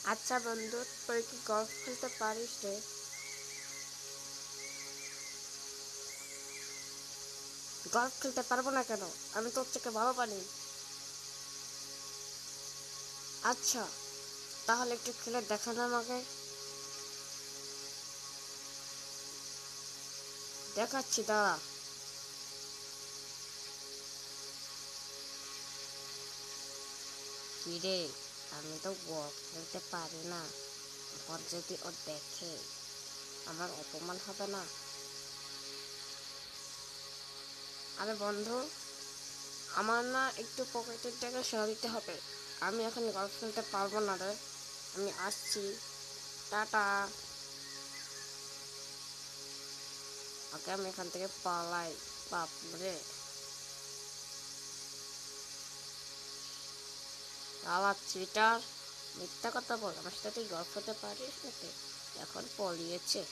আচ্ছা বন্ধু, তুই কি গল্ফ খেলতে পারিস রে? গল্ফ খেলতে পারবো না কেন? আমি তোর থেকে ভালো পারি। আচ্ছা, তাহলে একটু খেলে দেখা না আমাকে। দেখাচ্ছি, দাঁড়া। কি রে, আমি তো গল্ফ খেলতে পারি না। এবার যদি ও দেখে, আমার অপমান হবে না? আরে বন্ধু, আমার না একটু পকেটের টাকা সরা দিতে হবে। আমি এখন গল্ফ খেলতে পারবো না রে। আমি আসছি। টাটা। ওকে, আমি এখান থেকে পালাই। বাপরে, আবার চিটার। মিথ্যা কথা বল, আমার সাথে তুই গল্প করতে পারিস নাকি? এখন পলিয়েছে।